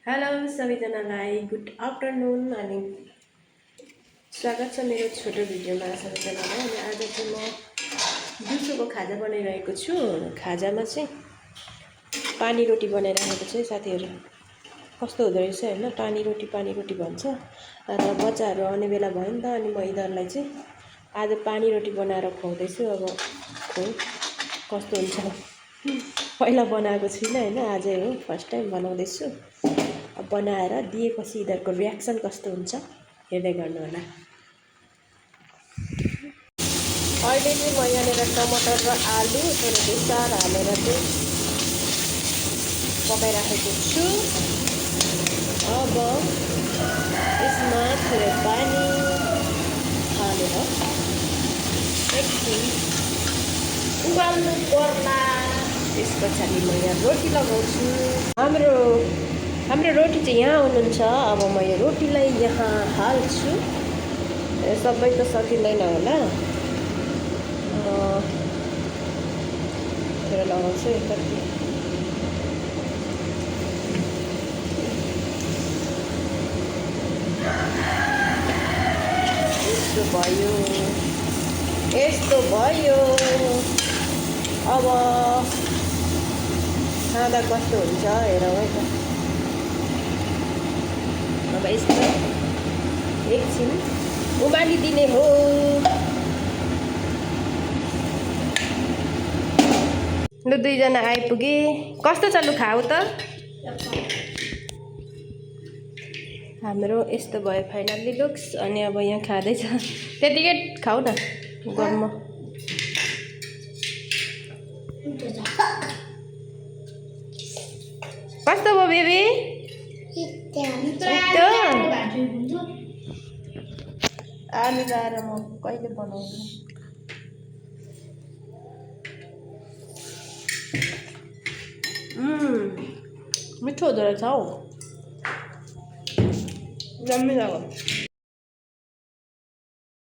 Hello सबैजनालाई good afternoon अनि स्वागत छ मेरो छोटो भिडियोमा सबैजनालाई। अनि आज चाहिँ म दिउँसोको खाजा बनाइरहेको छु। खाजामा चाहिँ पानी रोटी बनाइरहेको छु साथीहरू। कस्तो हुँदो रहेछ हैन, पानी रोटी भन्छ। र बच्चाहरू आउने बेला भयो नि त, अनि म यिनीहरूलाई चाहिँ आज पानी रोटी बनाएर खुवाउँदैछु। अब कस्तो हुन्छ, पहिला बनाएको छुइनँ हैन, आजै हो फर्स्ट टाइम बनाउँदैछु। बनाएर दिएपछि यिनीहरूको रियाक्सन कस्तो हुन्छ हेर्दै गर्नु होला। अहिले चाहिँ म यहाँनिर टमाटर र आलु र बेसार हालेर चाहिँ पकाइराखेको छु। अब यसमा थोरै पानी हालेर एकछिन उबाल्नु पर्ला। त्यस पछाडि म यहाँ रोटी लगाउँछु। हाम्रो रोटी चाहिँ यहाँ हुनुहुन्छ। अब म यो रोटीलाई यहाँ हाल्छु। सबै त सकिँदैन होला, म लगाउँछु एकचोटि। यस्तो भयो। अब खाँदा कस्तो हुन्छ हेरौँ है त। अब यस्तो एकछिन उमालिदिने हो। लु दुईजना आइपुगे। कस्तो छ, लु खाऊ त। हाम्रो यस्तो भयो फाइनल्ली लुक्स। अनि अब यहाँ खाँदैछ, त्यतिकै खाऊ न गम्म। कस्तो भयो बेबी? आलु लाएर म कहिले बनाउँछु। मिठो हुँदो रहेछ हौ, जम्मी लाग्यो।